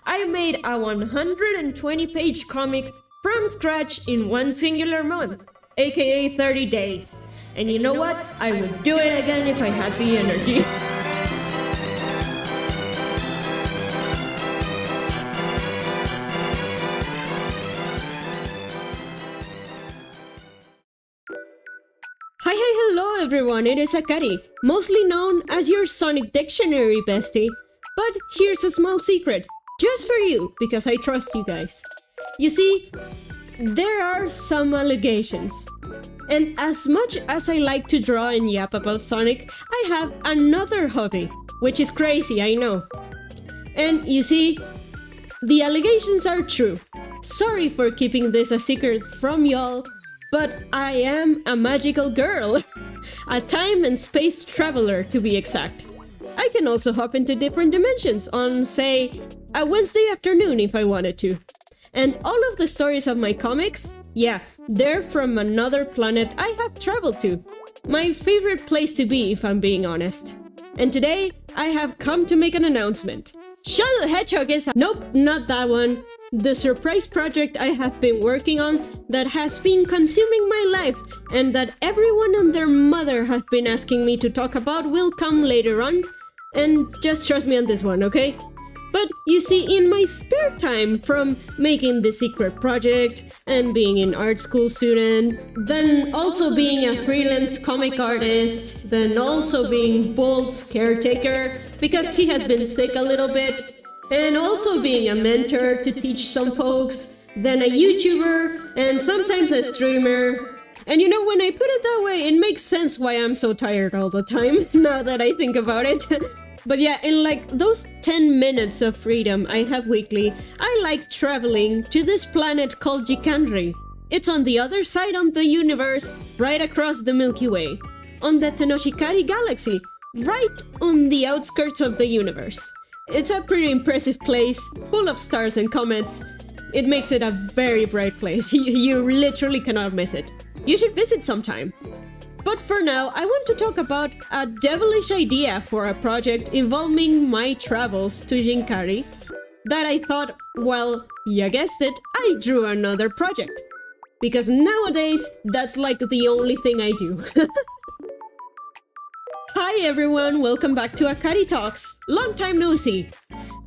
I made a 120-page comic from scratch in one singular month, aka 30 days. And you know what? I would do it again if I had the energy. Hello everyone, it is Akari, mostly known as your Sonic Dictionary bestie. But here's a small secret, just for you, because I trust you guys. You see, there are some allegations. And as much as I like to draw and yap about Sonic, I have another hobby, which is crazy, I know. And you see, the allegations are true. Sorry for keeping this a secret from y'all, but I am a magical girl. A time and space traveler, to be exact. I can also hop into different dimensions on, say, a Wednesday afternoon if I wanted to. And all of the stories of my comics, yeah, they're from another planet I have traveled to. My favorite place to be, if I'm being honest. And today, I have come to make an announcement. Shadow Hedgehog is... Nope, not that one. The surprise project I have been working on that has been consuming my life and that everyone and their mother have been asking me to talk about will come later on. And just trust me on this one, okay? But you see, in my spare time from making the secret project and being an art school student, then also being a freelance comic artist, then also being Bolt's caretaker because he has been sick a little bit, and also being a mentor to teach some folks, then a YouTuber, and sometimes a streamer. And you know, when I put it that way, it makes sense why I'm so tired all the time, now that I think about it. But yeah, in like those 10 minutes of freedom I have weekly, I like traveling to this planet called Jikkanri. It's on the other side of the universe, right across the Milky Way, on the Tenoshikari galaxy, right on the outskirts of the universe. It's a pretty impressive place, full of stars and comets. It makes it a very bright place. You literally cannot miss it. You should visit sometime. But for now, I want to talk about a devilish idea for a project involving my travels to Jikkanri that I thought, well, you guessed it, I drew another project. Because nowadays, that's like the only thing I do. Hi everyone, welcome back to AkariTalkz. Long time no see.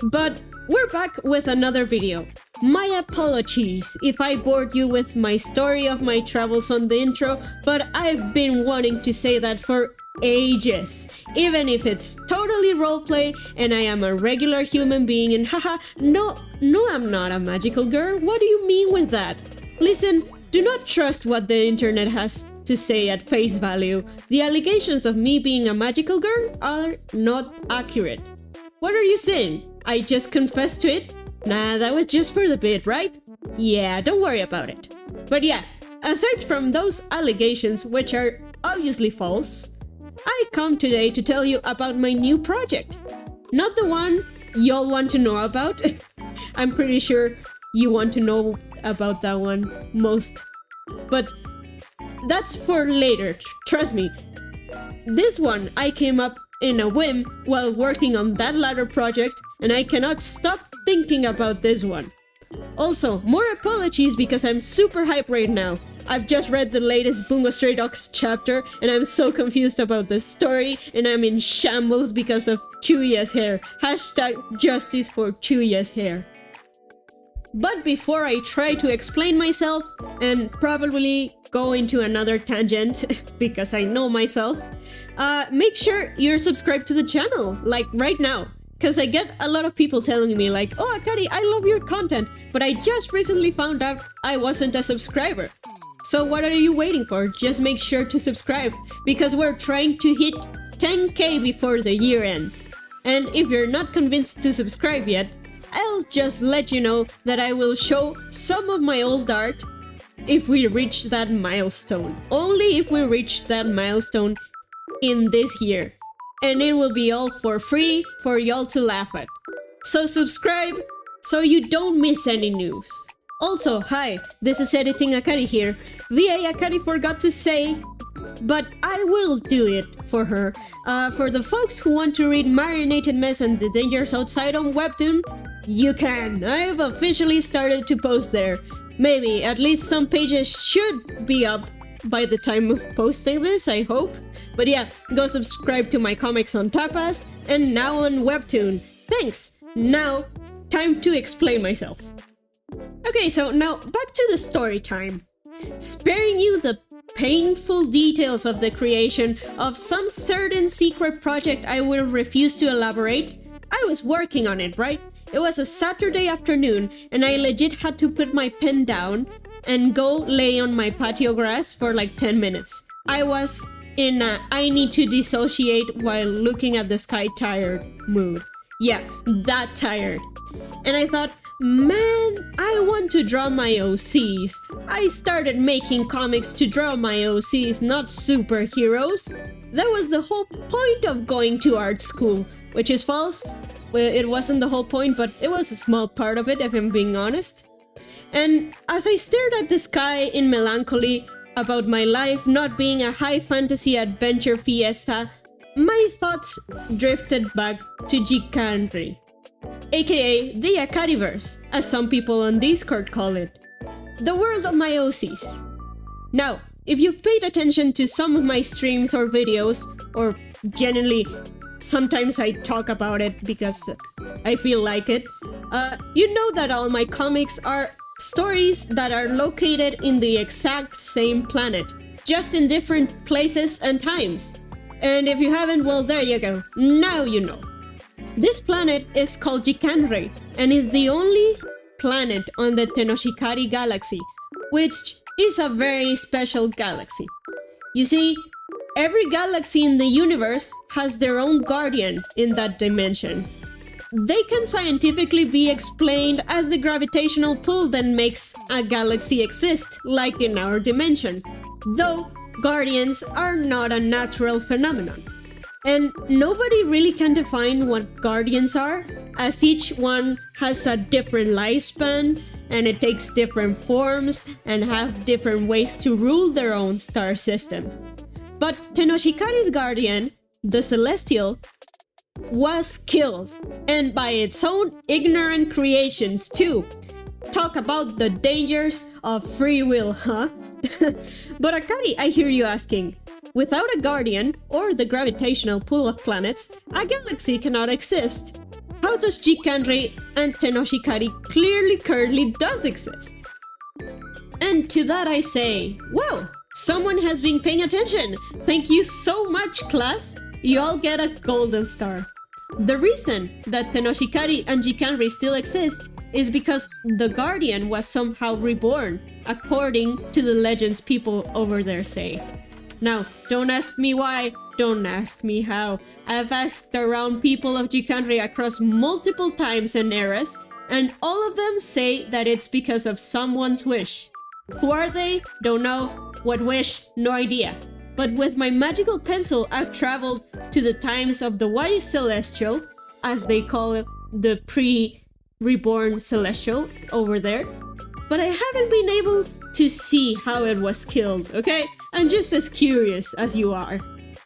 But we're back with another video. My apologies if I bored you with my story of my travels on the intro, but I've been wanting to say that for ages. Even if it's totally roleplay and I am a regular human being and haha, no, I'm not a magical girl. What do you mean with that? Listen, do not trust what the internet has to say at face value. The allegations of me being a magical girl are not accurate. What are you saying? I just confessed to it? Nah, that was just for the bit, right? Yeah, don't worry about it. But yeah, aside from those allegations, which are obviously false, I come today to tell you about my new project. Not the one y'all want to know about. I'm pretty sure you want to know about that one most. But that's for later, trust me. This one I came up in a whim while working on that latter project, and I cannot stop thinking about this one. Also, more apologies because I'm super hyped right now. I've just read the latest Bungo Stray Dogs chapter and I'm so confused about the story and I'm in shambles because of Chuya's hair. Hashtag justice for Chuya's hair. But before I try to explain myself and probably go into another tangent because I know myself, make sure you're subscribed to the channel, like right now. Because I get a lot of people telling me like, oh Akari, I love your content, but I just recently found out I wasn't a subscriber. So what are you waiting for? Just make sure to subscribe, because we're trying to hit 10k before the year ends. And if you're not convinced to subscribe yet, I'll just let you know that I will show some of my old art if we reach that milestone. Only if we reach that milestone in this year. And it will be all for free for y'all to laugh at. So subscribe so you don't miss any news. Also, hi, this is Editing Akari here. VA Akari forgot to say, but I will do it for her. For the folks who want to read Marinated Mess and the Dangers Outside on Webtoon, you can. I've officially started to post there. Maybe at least some pages should be up by the time of posting this, I hope. But yeah, go subscribe to my comics on Tapas and now on Webtoon. Thanks! Now, time to explain myself. Okay, so now back to the story time. Sparing you the painful details of the creation of some certain secret project I will refuse to elaborate. I was working on it, right? It was a Saturday afternoon and I legit had to put my pen down and go lay on my patio grass for like 10 minutes. I was in a I need to dissociate while looking at the sky tired mood. Yeah, that tired. And I thought, man, I want to draw my OCs. I started making comics to draw my OCs, not superheroes. That was the whole point of going to art school, which is false. Well, it wasn't the whole point, but it was a small part of it, if I'm being honest. And as I stared at the sky in melancholy about my life not being a high fantasy adventure fiesta, my thoughts drifted back to Jikkanri, aka the Akariverse, as some people on Discord call it. The world of my OCs. Now, if you've paid attention to some of my streams or videos, or generally sometimes I talk about it because I feel like it, you know that all my comics are stories that are located in the exact same planet, just in different places and times. And if you haven't, well, there you go. Now you know. This planet is called Jikkanri and is the only planet on the Tenoshikari galaxy, which is a very special galaxy. You see, every galaxy in the universe has their own guardian in that dimension. They can scientifically be explained as the gravitational pull that makes a galaxy exist, like in our dimension, though guardians are not a natural phenomenon. And nobody really can define what guardians are, as each one has a different lifespan, and it takes different forms and have different ways to rule their own star system. But Tenoshikari's guardian, the Celestial, was killed, and by its own ignorant creations too. Talk about the dangers of free will, huh? But Akari, I hear you asking, without a guardian or the gravitational pull of planets, a galaxy cannot exist. How does Jikkanri and Tenoshikari clearly does exist? And to that I say, wow, someone has been paying attention. Thank you so much, class. You all get a golden star. The reason that Tenoshikari and Jikkanri still exist is because the Guardian was somehow reborn, according to the legends people over there say. Now, don't ask me why, don't ask me how. I've asked around people of Jikkanri across multiple times and eras, and all of them say that it's because of someone's wish. Who are they? Don't know. What wish? No idea. But with my magical pencil, I've traveled to the times of the Wise Celestial, as they call it, the pre-reborn Celestial over there. But I haven't been able to see how it was killed, okay? I'm just as curious as you are.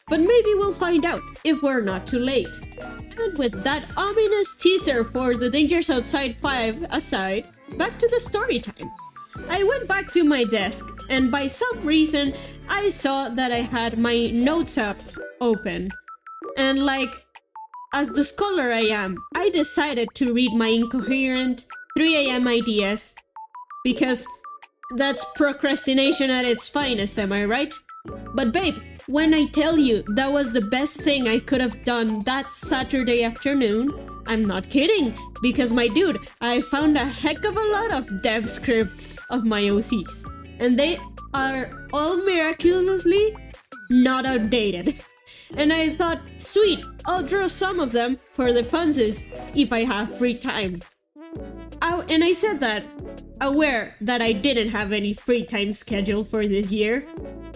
But maybe we'll find out if we're not too late. And with that ominous teaser for The Dangers Outside 5 aside, back to the story time. I went back to my desk, and by some reason, I saw that I had my notes app open. And like, as the scholar I am, I decided to read my incoherent 3 AM ideas, because that's procrastination at its finest, am I right? But babe, when I tell you that was the best thing I could have done that Saturday afternoon, I'm not kidding, because my dude, I found a heck of a lot of dev scripts of my OCs, and they are all miraculously not outdated. And I thought, sweet, I'll draw some of them for the funsies if I have free time. And I said that, aware that I didn't have any free time scheduled for this year.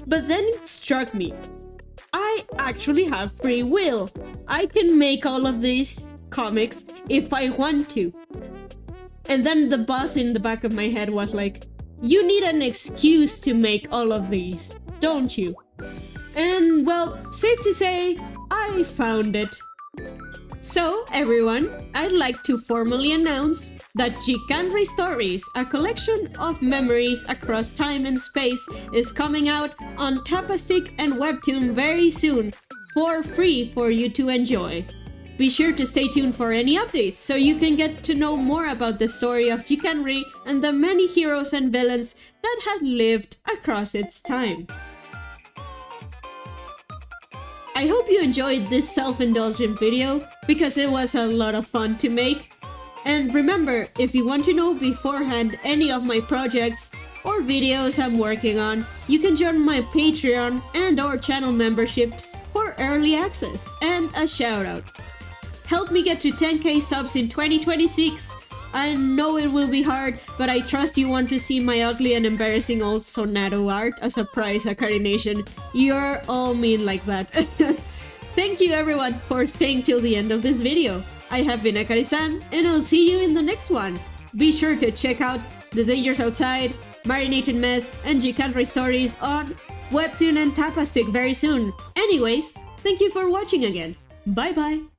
But then it struck me, I actually have free will. I can make all of these comics if I want to. And then the boss in the back of my head was like, you need an excuse to make all of these, don't you? And well, safe to say, I found it. So, everyone, I'd like to formally announce that Jikkanri Stories, a collection of memories across time and space, is coming out on Tapastic and Webtoon very soon, for free for you to enjoy. Be sure to stay tuned for any updates so you can get to know more about the story of Jikkanri and the many heroes and villains that had lived across its time. I hope you enjoyed this self-indulgent video because it was a lot of fun to make. And remember, if you want to know beforehand any of my projects or videos I'm working on, you can join my Patreon and or channel memberships for early access and a shout out. Help me get to 10k subs in 2026. I know it will be hard, but I trust you want to see my ugly and embarrassing old Sonado art as a prize, Akari Nation. You're all mean like that. Thank you everyone for staying till the end of this video. I have been Akari-san, and I'll see you in the next one. Be sure to check out The Dangers Outside, Marinated Mess, and Jikkanri Stories on Webtoon and Tapastic very soon. Anyways, thank you for watching again. Bye bye!